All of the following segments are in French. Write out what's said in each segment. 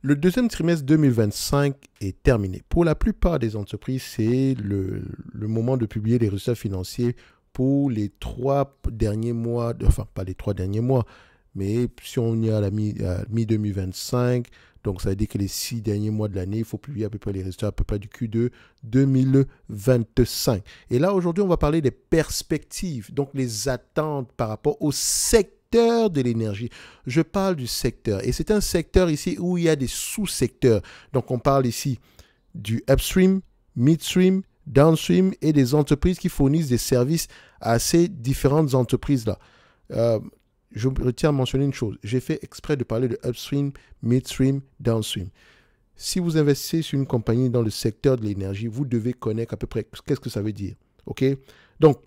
Le deuxième trimestre 2025 est terminé. Pour la plupart des entreprises, c'est le moment de publier les résultats financiers pour les 3 derniers mois, enfin pas les 3 derniers mois, mais si on y est à la mi-2025, donc ça veut dire que les 6 derniers mois de l'année, il faut publier à peu près les résultats à peu près du Q2 2025. Et là, aujourd'hui, on va parler des perspectives, donc les attentes par rapport au secteur de l'énergie. Je parle du secteur et c'est un secteur ici où il y a des sous-secteurs. Donc on parle ici du upstream, midstream, downstream et des entreprises qui fournissent des services à ces différentes entreprises-là. Je retiens à mentionner une chose. J'ai fait exprès de parler de upstream, midstream, downstream. Si vous investissez sur une compagnie dans le secteur de l'énergie, vous devez connaître à peu près qu'est-ce que ça veut dire. OK? Donc,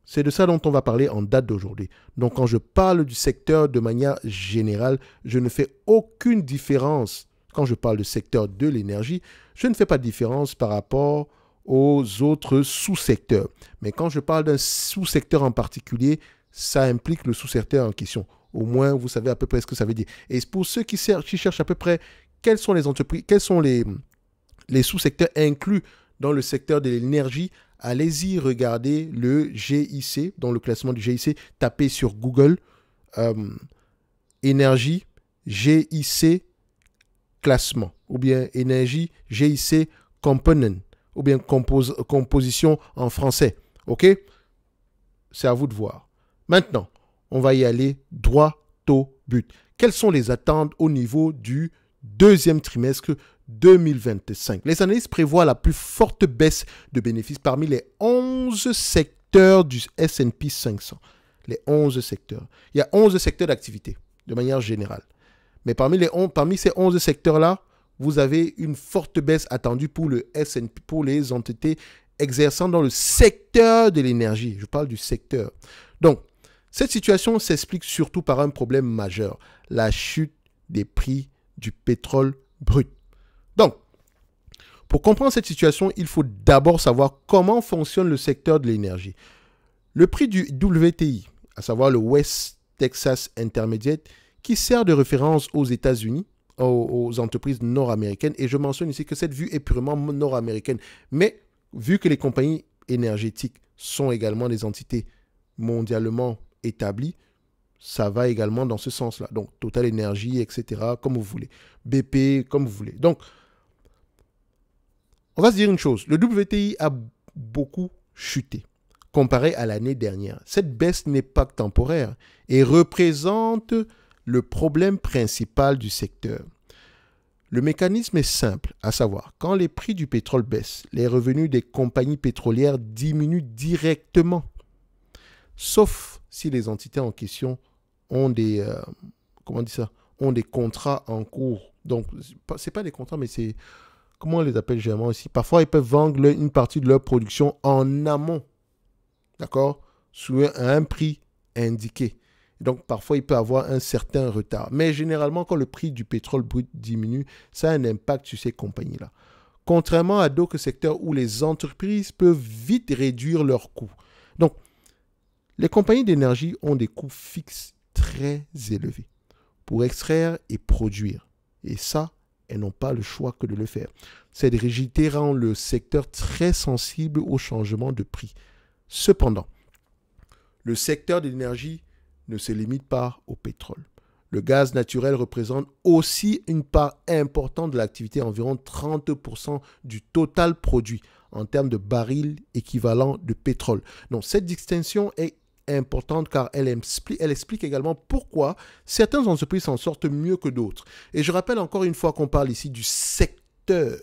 c'est de ça dont on va parler en date d'aujourd'hui. Donc, quand je parle du secteur de manière générale, je ne fais aucune différence. Quand je parle du secteur de l'énergie, je ne fais pas de différence par rapport aux autres sous-secteurs. Mais quand je parle d'un sous-secteur en particulier, ça implique le sous-secteur en question. Au moins, vous savez à peu près ce que ça veut dire. Et pour ceux qui cherchent à peu près quelles sont les entreprises, quels sont les sous-secteurs inclus dans le secteur de l'énergie, allez-y regarder le GIC, dans le classement du GIC, tapez sur Google énergie GIC classement, ou bien énergie GIC component, ou bien composition en français. OK? C'est à vous de voir. Maintenant, on va y aller droit au but. Quelles sont les attentes au niveau du deuxième trimestre 2025? Les analystes prévoient la plus forte baisse de bénéfices parmi les 11 secteurs du S&P 500. Les 11 secteurs. Il y a 11 secteurs d'activité, de manière générale. Mais parmi ces 11 secteurs-là, vous avez une forte baisse attendue pour le S&P, pour les entités exerçant dans le secteur de l'énergie. Je parle du secteur. Donc, cette situation s'explique surtout par un problème majeur, la chute des prix du pétrole brut. Donc, pour comprendre cette situation, il faut d'abord savoir comment fonctionne le secteur de l'énergie. Le prix du WTI, à savoir le West Texas Intermediate, qui sert de référence aux États-Unis, aux entreprises nord-américaines, et je mentionne ici que cette vue est purement nord-américaine, mais vu que les compagnies énergétiques sont également des entités mondialement établies, ça va également dans ce sens-là. Donc, Total Energy, etc., comme vous voulez. BP, comme vous voulez. Donc, on va se dire une chose. Le WTI a beaucoup chuté comparé à l'année dernière. Cette baisse n'est pas temporaire et représente le problème principal du secteur. Le mécanisme est simple, à savoir, quand les prix du pétrole baissent, les revenus des compagnies pétrolières diminuent directement. Sauf si les entités en question ont des, ont des contrats en cours. Donc, ce n'est pas des contrats, mais c'est, comment on les appelle généralement ici? Parfois, ils peuvent vendre une partie de leur production en amont, d'accord, sous un prix indiqué. Donc, parfois, il peut avoir un certain retard. Mais généralement, quand le prix du pétrole brut diminue, ça a un impact sur ces compagnies-là. Contrairement à d'autres secteurs où les entreprises peuvent vite réduire leurs coûts. Donc, les compagnies d'énergie ont des coûts fixes très élevés pour extraire et produire. Et ça, elles n'ont pas le choix que de le faire. Cette rigidité rend le secteur très sensible au changement de prix. Cependant, le secteur de l'énergie ne se limite pas au pétrole. Le gaz naturel représente aussi une part importante de l'activité, environ 30% du total produit en termes de barils équivalents de pétrole. Donc, cette distinction est importante car elle explique également pourquoi certaines entreprises s'en sortent mieux que d'autres. Et je rappelle encore une fois qu'on parle ici du secteur.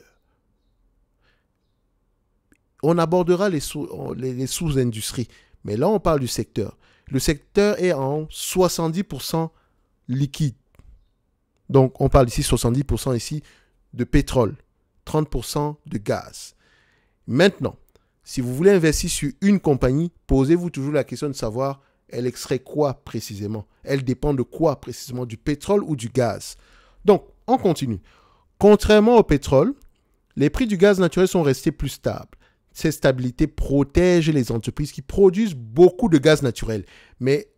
On abordera les sous-industries, mais là on parle du secteur. Le secteur est en 70% liquide. Donc on parle ici 70% ici de pétrole, 30% de gaz. Maintenant, si vous voulez investir sur une compagnie, posez-vous toujours la question de savoir elle extrait quoi précisément. Elle dépend de quoi précisément, du pétrole ou du gaz. Donc, on continue. Contrairement au pétrole, les prix du gaz naturel sont restés plus stables, cette stabilité protège les entreprises qui produisent beaucoup de gaz naturel. Mais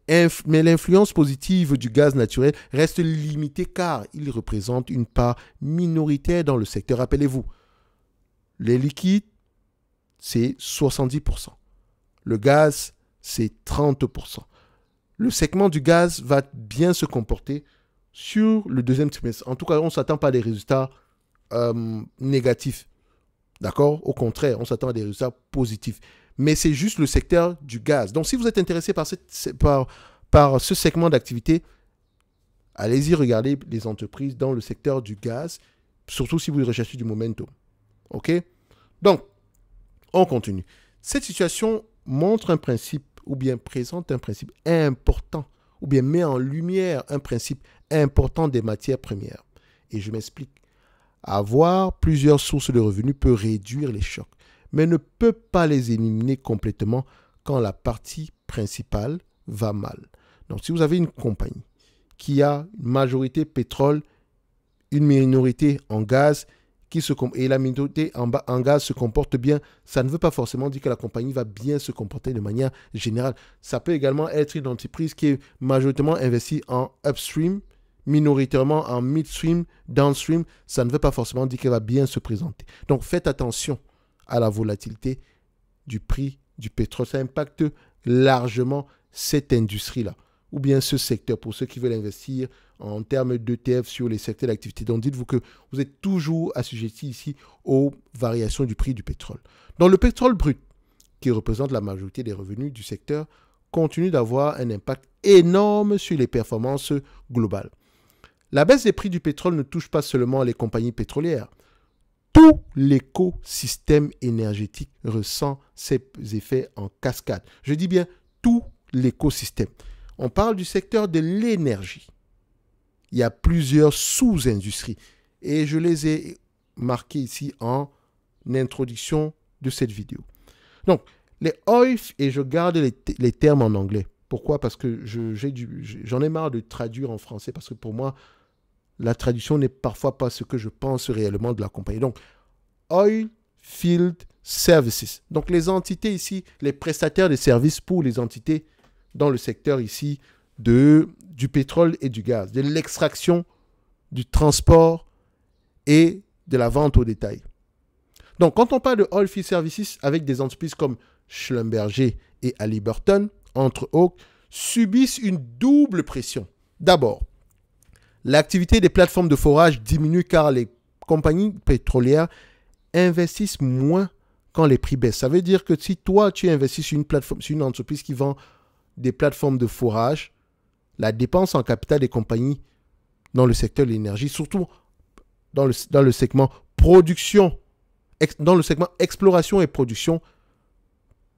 l'influence positive du gaz naturel reste limitée car il représente une part minoritaire dans le secteur. Rappelez-vous, les liquides, c'est 70%. Le gaz, c'est 30%. Le segment du gaz va bien se comporter sur le deuxième trimestre. En tout cas, on ne s'attend pas à des résultats négatifs. D'accord? Au contraire, on s'attend à des résultats positifs. Mais c'est juste le secteur du gaz. Donc, si vous êtes intéressé par ce segment d'activité, allez-y regarder les entreprises dans le secteur du gaz, surtout si vous recherchez du momentum. OK? Donc, on continue. Cette situation montre un principe ou bien présente un principe important ou bien met en lumière un principe important des matières premières. Et je m'explique. Avoir plusieurs sources de revenus peut réduire les chocs, mais ne peut pas les éliminer complètement quand la partie principale va mal. Donc, si vous avez une compagnie qui a une majorité pétrole, une minorité en gaz, et la minorité en gaz se comporte bien, ça ne veut pas forcément dire que la compagnie va bien se comporter de manière générale. Ça peut également être une entreprise qui est majoritairement investie en upstream, minoritairement en midstream, downstream, ça ne veut pas forcément dire qu'elle va bien se présenter. Donc, faites attention à la volatilité du prix du pétrole. Ça impacte largement cette industrie-là, ou bien ce secteur, pour ceux qui veulent investir en termes d'ETF sur les secteurs d'activité. Donc, dites-vous que vous êtes toujours assujetti ici aux variations du prix du pétrole. Donc, le pétrole brut, qui représente la majorité des revenus du secteur, continue d'avoir un impact énorme sur les performances globales. La baisse des prix du pétrole ne touche pas seulement les compagnies pétrolières. Tout l'écosystème énergétique ressent ces effets en cascade. Je dis bien tout l'écosystème. On parle du secteur de l'énergie. Il y a plusieurs sous-industries et je les ai marquées ici en introduction de cette vidéo. Donc, les oil, et je garde les termes en anglais. Pourquoi? Parce que j'en ai marre de traduire en français parce que pour moi, la traduction n'est parfois pas ce que je pense réellement de la compagnie. Donc, Oil Field Services. Donc, les entités ici, les prestataires de services pour les entités dans le secteur ici du pétrole et du gaz, de l'extraction, du transport et de la vente au détail. Donc, quand on parle de Oil Field Services avec des entreprises comme Schlumberger et Halliburton, entre autres, subissent une double pression. D'abord, l'activité des plateformes de forage diminue car les compagnies pétrolières investissent moins quand les prix baissent. Ça veut dire que si toi, tu investis sur une entreprise qui vend des plateformes de forage, la dépense en capital des compagnies dans le secteur de l'énergie, surtout dans le segment production, dans le segment exploration et production,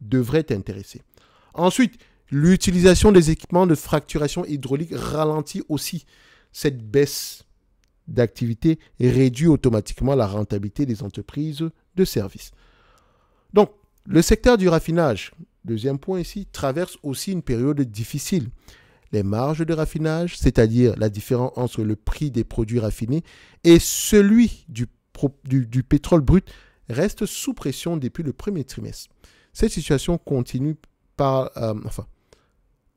devrait t'intéresser. Ensuite, l'utilisation des équipements de fracturation hydraulique ralentit aussi. Cette baisse d'activité réduit automatiquement la rentabilité des entreprises de services. Donc, le secteur du raffinage, deuxième point ici, traverse aussi une période difficile. Les marges de raffinage, c'est-à-dire la différence entre le prix des produits raffinés et celui du pétrole brut, reste sous pression depuis le premier trimestre. Cette situation continue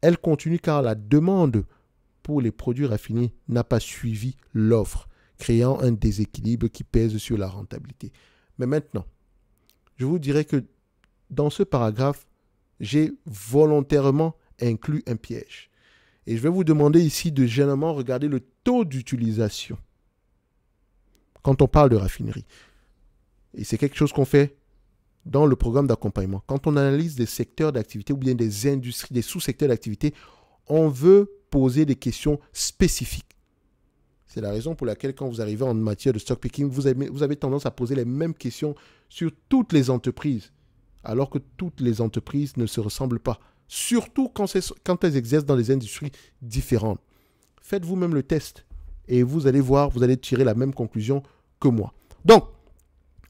elle continue car la demande pour les produits raffinés n'a pas suivi l'offre, créant un déséquilibre qui pèse sur la rentabilité. Mais maintenant, je vous dirais que dans ce paragraphe, j'ai volontairement inclus un piège. Et je vais vous demander ici de généralement regarder le taux d'utilisation quand on parle de raffinerie. Et c'est quelque chose qu'on fait dans le programme d'accompagnement. Quand on analyse des secteurs d'activité ou bien des industries, des sous-secteurs d'activité, on veut poser des questions spécifiques. C'est la raison pour laquelle quand vous arrivez en matière de stock picking, vous avez tendance à poser les mêmes questions sur toutes les entreprises, alors que toutes les entreprises ne se ressemblent pas. Surtout quand elles exercent dans des industries différentes. Faites vous-même le test et vous allez voir, vous allez tirer la même conclusion que moi. Donc,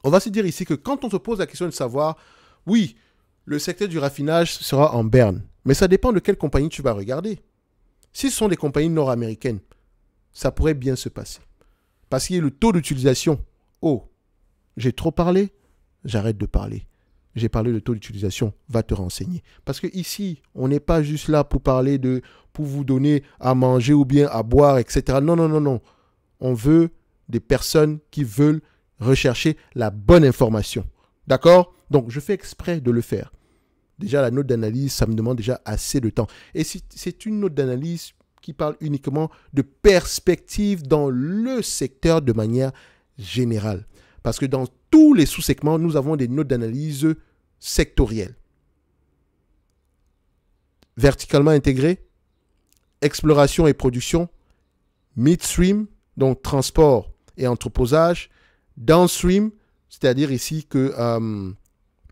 on va se dire ici que quand on se pose la question de savoir, oui, le secteur du raffinage sera en berne, mais ça dépend de quelle compagnie tu vas regarder. Si ce sont des compagnies nord-américaines, ça pourrait bien se passer. Parce qu'il y a le taux d'utilisation. Oh, j'ai trop parlé, j'arrête de parler. j'ai parlé de taux d'utilisation, va te renseigner. Parce que ici, on n'est pas juste là pour parler pour vous donner à manger ou bien à boire, etc. Non, non, non, non. On veut des personnes qui veulent rechercher la bonne information. D'accord? Donc, je fais exprès de le faire. Déjà, la note d'analyse, ça me demande déjà assez de temps. Et c'est une note d'analyse qui parle uniquement de perspective dans le secteur de manière générale. Parce que dans tous les sous-segments, nous avons des notes d'analyse sectorielles. Verticalement intégrées, exploration et production, midstream, donc transport et entreposage, downstream, c'est-à-dire ici que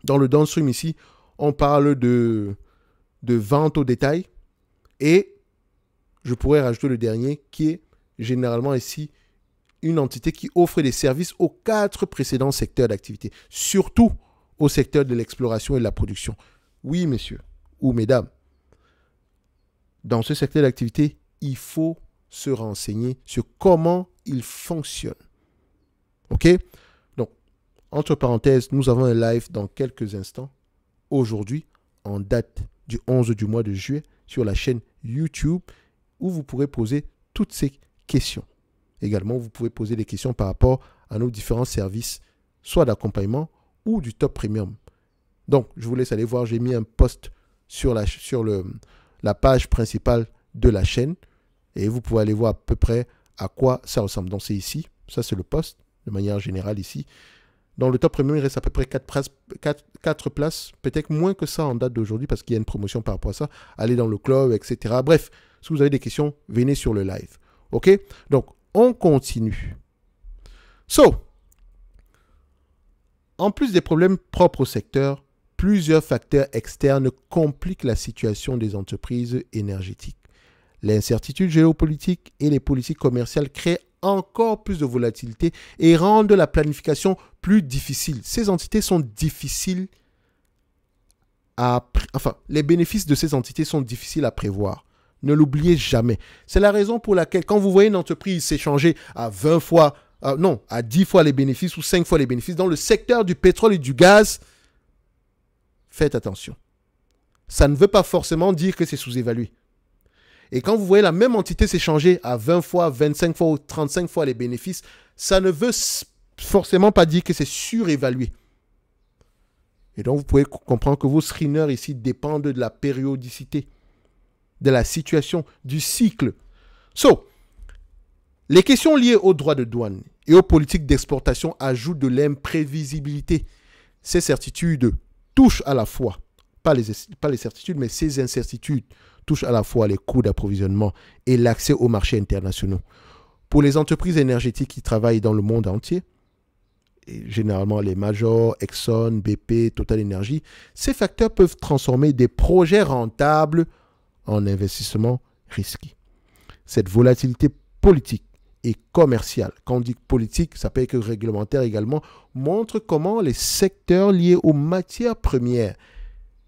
dans le downstream ici, on parle de vente au détail et je pourrais rajouter le dernier qui est généralement ici une entité qui offre des services aux 4 précédents secteurs d'activité, surtout au secteur de l'exploration et de la production. Oui, messieurs ou mesdames, dans ce secteur d'activité, il faut se renseigner sur comment il fonctionne. OK? Donc, entre parenthèses, nous avons un live dans quelques instants, aujourd'hui, en date du 11 du mois de juillet, sur la chaîne YouTube, où vous pourrez poser toutes ces questions. Également, vous pouvez poser des questions par rapport à nos différents services, soit d'accompagnement ou du top premium. Donc, je vous laisse aller voir, j'ai mis un post sur la page principale de la chaîne et vous pouvez aller voir à peu près à quoi ça ressemble. Donc, c'est ici, ça c'est le post de manière générale ici. Dans le top premium, il reste à peu près 4 places, peut-être moins que ça en date d'aujourd'hui parce qu'il y a une promotion par rapport à ça. Allez dans le club, etc. Bref, si vous avez des questions, venez sur le live. OK? Donc, on continue. En plus des problèmes propres au secteur, plusieurs facteurs externes compliquent la situation des entreprises énergétiques. L'incertitude géopolitique et les politiques commerciales créent encore plus de volatilité et rendent la planification plus difficile. Ces entités sont difficiles les bénéfices de ces entités sont difficiles à prévoir. Ne l'oubliez jamais. C'est la raison pour laquelle, quand vous voyez une entreprise s'échanger à 20 fois, à 10 fois les bénéfices ou 5 fois les bénéfices dans le secteur du pétrole et du gaz, faites attention. Ça ne veut pas forcément dire que c'est sous-évalué. Et quand vous voyez la même entité s'échanger à 20 fois, 25 fois ou 35 fois les bénéfices, ça ne veut forcément pas dire que c'est surévalué. Et donc, vous pouvez comprendre que vos screeners ici dépendent de la périodicité, de la situation, du cycle. Les questions liées aux droits de douane et aux politiques d'exportation ajoutent de l'imprévisibilité. Ces certitudes touchent à la fois, pas les certitudes, mais ces incertitudes touchent à la fois les coûts d'approvisionnement et l'accès aux marchés internationaux. Pour les entreprises énergétiques qui travaillent dans le monde entier, et généralement les majors, Exxon, BP, Total Energy, ces facteurs peuvent transformer des projets rentables en investissements risqués. Cette volatilité politique et commerciale, quand on dit politique, ça peut être réglementaire également, montre comment les secteurs liés aux matières premières,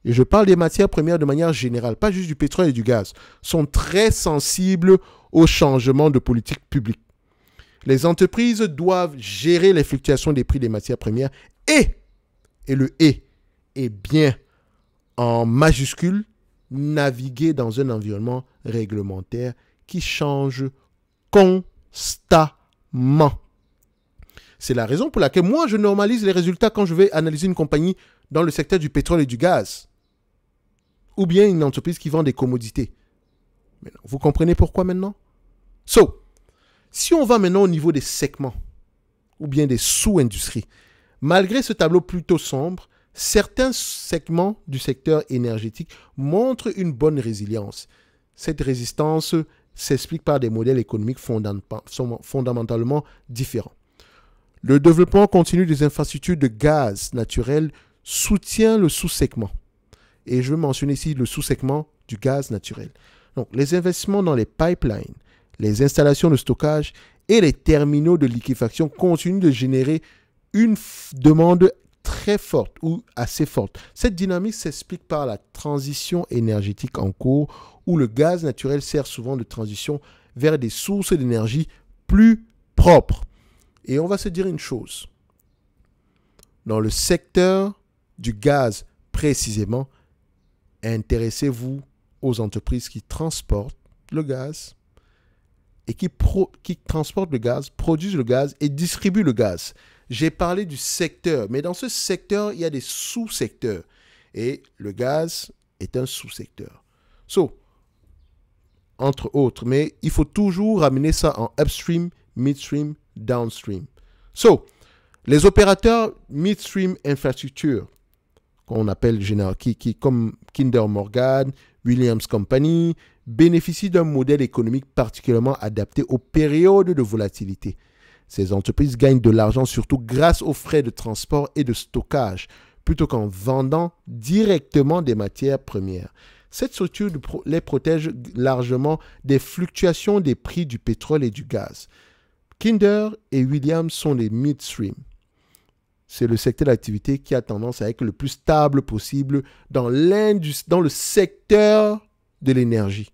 et je parle des matières premières de manière générale, pas juste du pétrole et du gaz, sont très sensibles aux changements de politique publique. Les entreprises doivent gérer les fluctuations des prix des matières premières et le « et » est bien en majuscule, naviguer dans un environnement réglementaire qui change constamment. C'est la raison pour laquelle moi, je normalise les résultats quand je vais analyser une compagnie dans le secteur du pétrole et du gaz. Ou bien une entreprise qui vend des commodités. Maintenant, vous comprenez pourquoi maintenant? Si on va maintenant au niveau des segments ou bien des sous-industries, malgré ce tableau plutôt sombre, certains segments du secteur énergétique montrent une bonne résilience. Cette résistance s'explique par des modèles économiques fondamentalement différents. Le développement continu des infrastructures de gaz naturel soutient le sous-segment. Et je veux mentionner ici le sous-segment du gaz naturel. Donc, les investissements dans les pipelines, les installations de stockage et les terminaux de liquéfaction continuent de générer une demande très forte ou assez forte. Cette dynamique s'explique par la transition énergétique en cours où le gaz naturel sert souvent de transition vers des sources d'énergie plus propres. Et on va se dire une chose. Dans le secteur du gaz précisément, intéressez-vous aux entreprises qui transportent le gaz et qui transportent le gaz, produisent le gaz et distribuent le gaz. J'ai parlé du secteur, mais dans ce secteur, il y a des sous-secteurs. Et le gaz est un sous-secteur. Entre autres, mais il faut toujours ramener ça en upstream, midstream, downstream. Les opérateurs midstream infrastructure, qu'on appelle comme Kinder Morgan, Williams Company, bénéficient d'un modèle économique particulièrement adapté aux périodes de volatilité. Ces entreprises gagnent de l'argent surtout grâce aux frais de transport et de stockage, plutôt qu'en vendant directement des matières premières. Cette structure les protège largement des fluctuations des prix du pétrole et du gaz. Kinder et Williams sont les midstream. C'est le secteur d'activité qui a tendance à être le plus stable possible dans le secteur de l'énergie.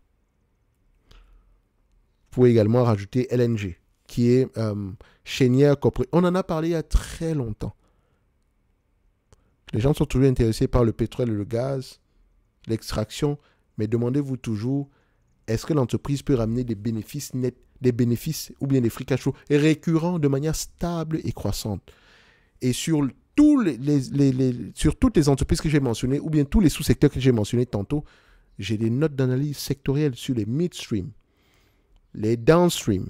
Vous pouvez également rajouter LNG, qui est Cheniere Corporation. On en a parlé il y a très longtemps. Les gens sont toujours intéressés par le pétrole et le gaz, l'extraction, mais demandez-vous toujours, est-ce que l'entreprise peut ramener des bénéfices nets, des bénéfices ou bien des free cash flow récurrents de manière stable et croissante. Et sur toutes les entreprises que j'ai mentionnées, ou bien tous les sous-secteurs que j'ai mentionnés tantôt, j'ai des notes d'analyse sectorielles sur les midstream, les downstream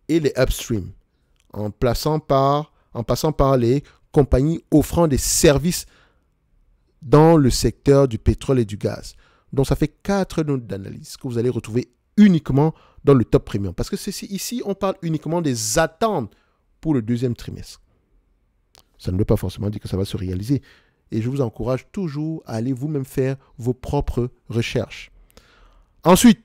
et les upstream, en passant par les compagnies offrant des services dans le secteur du pétrole et du gaz. Donc, ça fait 4 notes d'analyse que vous allez retrouver uniquement dans le top premium. Parce que ici, on parle uniquement des attentes pour le deuxième trimestre. Ça ne veut pas forcément dire que ça va se réaliser. Et je vous encourage toujours à aller vous-même faire vos propres recherches. Ensuite,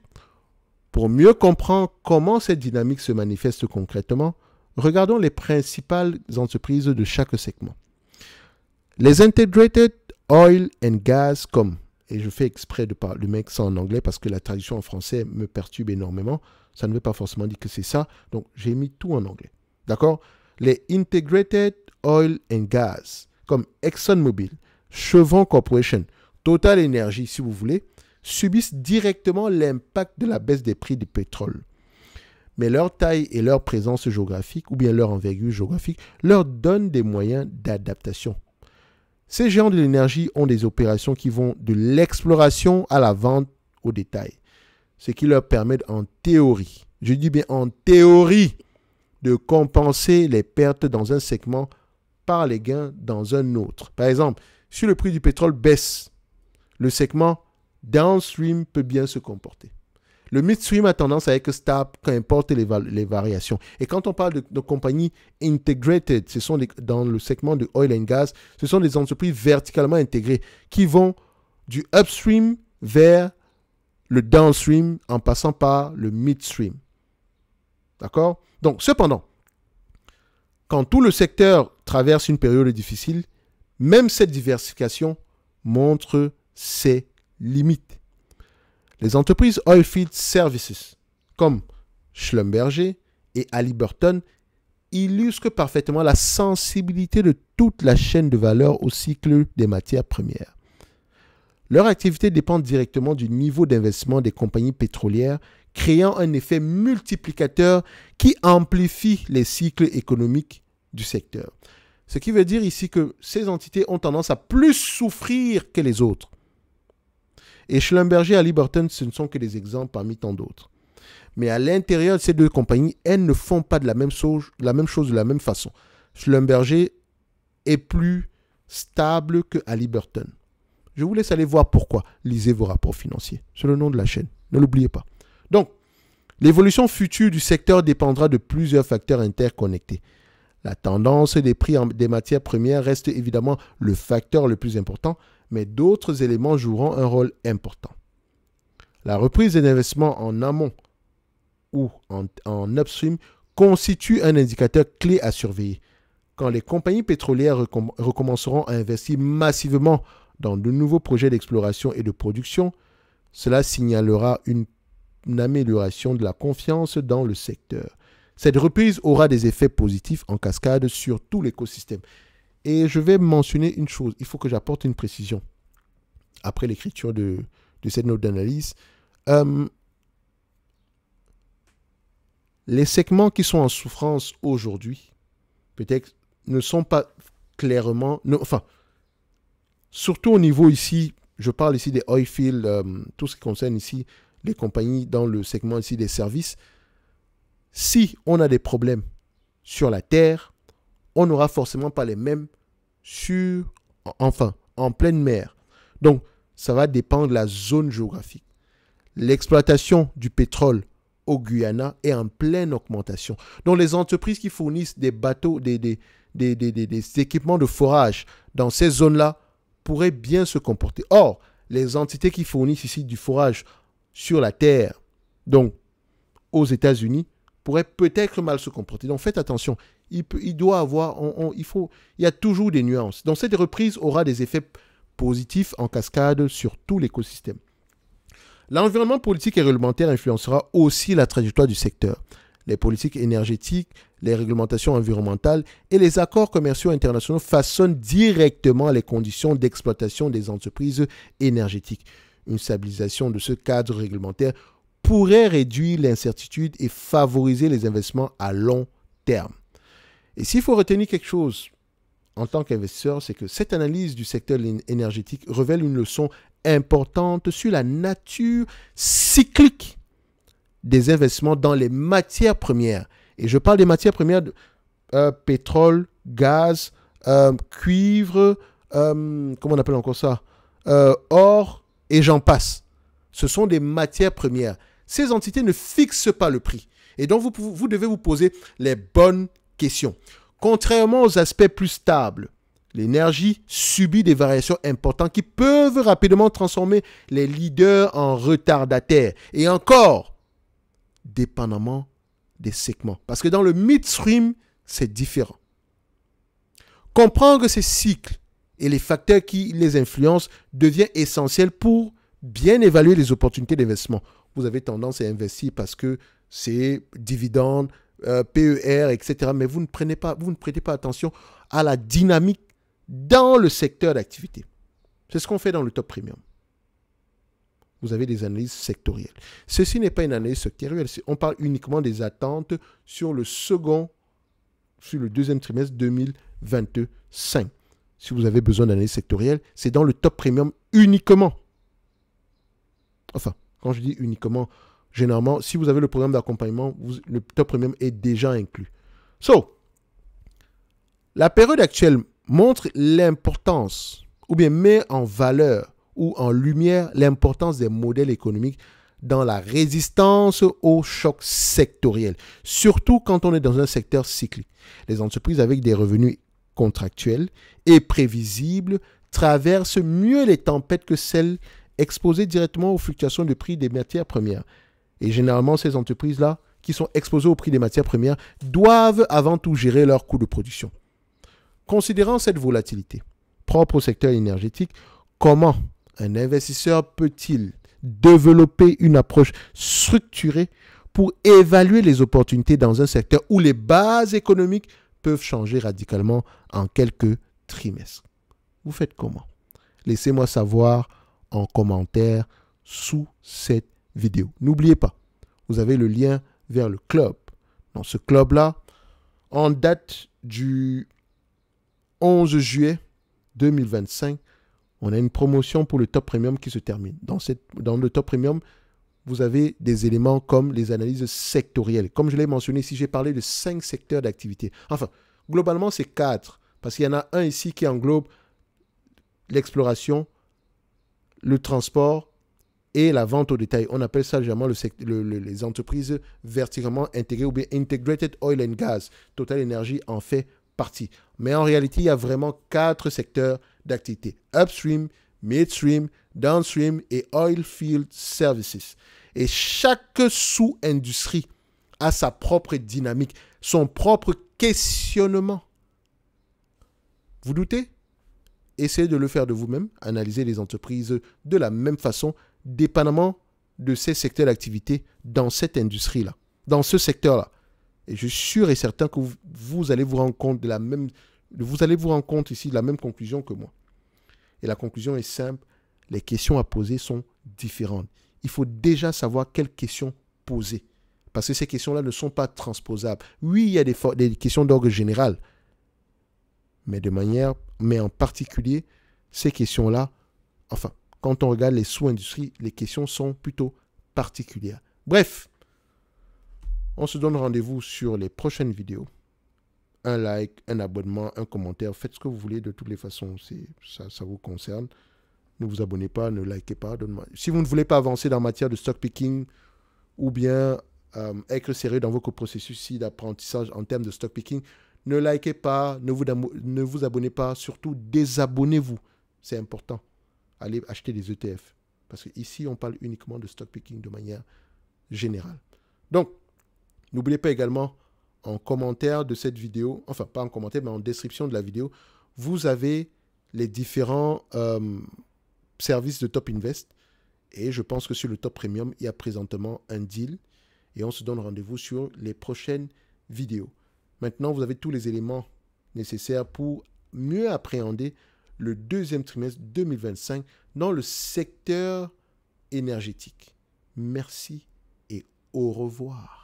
pour mieux comprendre comment cette dynamique se manifeste concrètement, regardons les principales entreprises de chaque segment. Les Integrated Oil and Gas, et je fais exprès de mettre ça en anglais parce que la traduction en français me perturbe énormément. Ça ne veut pas forcément dire que c'est ça. Donc, j'ai mis tout en anglais. D'accord? Les Integrated Oil and Gas, comme ExxonMobil, Chevron Corporation, Total Energy, si vous voulez, subissent directement l'impact de la baisse des prix du pétrole. Mais leur taille et leur présence géographique, ou bien leur envergure géographique, leur donnent des moyens d'adaptation. Ces géants de l'énergie ont des opérations qui vont de l'exploration à la vente au détail, ce qui leur permet en théorie, je dis bien en théorie, de compenser les pertes dans un segment par les gains dans un autre. Par exemple, si le prix du pétrole baisse, le segment downstream peut bien se comporter. Le midstream a tendance à être stable, qu'importe les variations. Et quand on parle de compagnies integrated, dans le segment de oil and gas, ce sont des entreprises verticalement intégrées qui vont du upstream vers le downstream en passant par le midstream. D'accord? Donc, cependant, quand tout le secteur traverse une période difficile, même cette diversification montre ses limites. Les entreprises Oilfield Services, comme Schlumberger et Halliburton, illustrent parfaitement la sensibilité de toute la chaîne de valeur au cycle des matières premières. Leur activité dépend directement du niveau d'investissement des compagnies pétrolières, créant un effet multiplicateur qui amplifie les cycles économiques du secteur. Ce qui veut dire ici que ces entités ont tendance à plus souffrir que les autres. Et Schlumberger et Halliburton, ce ne sont que des exemples parmi tant d'autres. Mais à l'intérieur de ces deux compagnies, elles ne font pas de la même chose de la même façon. Schlumberger est plus stable que Halliburton. Je vous laisse aller voir pourquoi. Lisez vos rapports financiers. C'est le nom de la chaîne. Ne l'oubliez pas. Donc, l'évolution future du secteur dépendra de plusieurs facteurs interconnectés. La tendance des prix des matières premières reste évidemment le facteur le plus important, mais d'autres éléments joueront un rôle important. La reprise des investissements en amont ou en upstream constitue un indicateur clé à surveiller. Quand les compagnies pétrolières recommenceront à investir massivement dans de nouveaux projets d'exploration et de production, cela signalera une amélioration de la confiance dans le secteur. Cette reprise aura des effets positifs en cascade sur tout l'écosystème. Et je vais mentionner une chose. Il faut que j'apporte une précision après l'écriture de cette note d'analyse. Les segments qui sont en souffrance aujourd'hui, peut-être, ne sont pas clairement... enfin, surtout au niveau ici, je parle ici des oil fields, tout ce qui concerne ici les compagnies dans le segment ici des services. Si on a des problèmes sur la terre, on n'aura forcément pas les mêmes en pleine mer. Donc, ça va dépendre de la zone géographique. L'exploitation du pétrole au Guyana est en pleine augmentation. Donc, les entreprises qui fournissent des bateaux, des équipements de forage dans ces zones-là pourraient bien se comporter. Or, les entités qui fournissent ici du forage sur la terre, donc aux États-Unis, pourraient peut-être mal se comporter. Donc, faites attention. Il y a toujours des nuances. Donc, cette reprise aura des effets positifs en cascade sur tout l'écosystème. L'environnement politique et réglementaire influencera aussi la trajectoire du secteur. Les politiques énergétiques, les réglementations environnementales et les accords commerciaux internationaux façonnent directement les conditions d'exploitation des entreprises énergétiques. Une stabilisation de ce cadre réglementaire pourrait réduire l'incertitude et favoriser les investissements à long terme. Et s'il faut retenir quelque chose en tant qu'investisseur, c'est que cette analyse du secteur énergétique révèle une leçon importante sur la nature cyclique des investissements dans les matières premières. Et je parle des matières premières de pétrole, gaz, cuivre, comment on appelle encore ça, or et j'en passe. Ce sont des matières premières. Ces entités ne fixent pas le prix. Et donc, vous devez vous poser les bonnes questions. Contrairement aux aspects plus stables, l'énergie subit des variations importantes qui peuvent rapidement transformer les leaders en retardataires. Et encore, dépendamment des segments. Parce que dans le midstream, c'est différent. Comprendre ces cycles et les facteurs qui les influencent devient essentiel pour bien évaluer les opportunités d'investissement. Vous avez tendance à investir parce que c'est dividendes, PER, etc. Mais vous ne prêtez pas attention à la dynamique dans le secteur d'activité. C'est ce qu'on fait dans le top premium. Vous avez des analyses sectorielles. Ceci n'est pas une analyse sectorielle. On parle uniquement des attentes sur le deuxième trimestre 2025. Si vous avez besoin d'analyse sectorielle, c'est dans le top premium uniquement. Enfin, quand je dis uniquement, généralement, si vous avez le programme d'accompagnement, le top premium est déjà inclus. La période actuelle montre l'importance, ou bien met en valeur ou en lumière l'importance des modèles économiques dans la résistance aux chocs sectoriels, surtout quand on est dans un secteur cyclique. Les entreprises avec des revenus contractuels et prévisibles traversent mieux les tempêtes que celles exposées directement aux fluctuations de prix des matières premières. Et généralement, ces entreprises-là, qui sont exposées au prix des matières premières, doivent avant tout gérer leurs coûts de production. Considérant cette volatilité propre au secteur énergétique, comment un investisseur peut-il développer une approche structurée pour évaluer les opportunités dans un secteur où les bases économiques peuvent changer radicalement en quelques trimestres? Vous faites comment? Laissez-moi savoir en commentaire sous cette vidéo. N'oubliez pas, vous avez le lien vers le club. Dans ce club-là, en date du 11 juillet 2025, on a une promotion pour le top premium qui se termine. Dans le top premium, vous avez des éléments comme les analyses sectorielles. Comme je l'ai mentionné ici, j'ai parlé de 5 secteurs d'activité. Enfin, globalement, c'est 4. Parce qu'il y en a un ici qui englobe l'exploration, le transport et la vente au détail. On appelle ça généralement les entreprises verticalement intégrées ou bien Integrated Oil and Gas. Total Energy en fait partie. Mais en réalité, il y a vraiment 4 secteurs d'activité. Upstream, Midstream, Downstream et Oil Field Services. Et chaque sous-industrie a sa propre dynamique, son propre questionnement. Vous doutez? Essayez de le faire de vous-même. Analysez les entreprises de la même façon, dépendamment de ces secteurs d'activité dans cette industrie-là, dans ce secteur-là. Et je suis sûr et certain que vous allez vous rendre compte de la même Vous allez vous rendre compte ici de la même conclusion que moi. Et la conclusion est simple, les questions à poser sont différentes. Il faut déjà savoir quelles questions poser. Parce que ces questions-là ne sont pas transposables. Oui, il y a des questions d'ordre général. Mais en particulier, ces questions-là, enfin, quand on regarde les sous-industries, les questions sont plutôt particulières. Bref, on se donne rendez-vous sur les prochaines vidéos. Un like, un abonnement, un commentaire. Faites ce que vous voulez de toutes les façons. Ça vous concerne. Ne vous abonnez pas, ne likez pas. Si vous ne voulez pas avancer en matière de stock picking ou bien être sérieux dans votre processus d'apprentissage en termes de stock picking, ne likez pas, ne vous abonnez pas. Surtout, désabonnez-vous. C'est important. Allez acheter des ETF. Parce qu'ici, on parle uniquement de stock picking de manière générale. Donc, n'oubliez pas également en commentaire de cette vidéo, enfin pas en commentaire, mais en description de la vidéo, vous avez les différents services de Top Invest. Et je pense que sur le Top Premium, il y a présentement un deal. Et on se donne rendez-vous sur les prochaines vidéos. Maintenant, vous avez tous les éléments nécessaires pour mieux appréhender le deuxième trimestre 2025 dans le secteur énergétique. Merci et au revoir.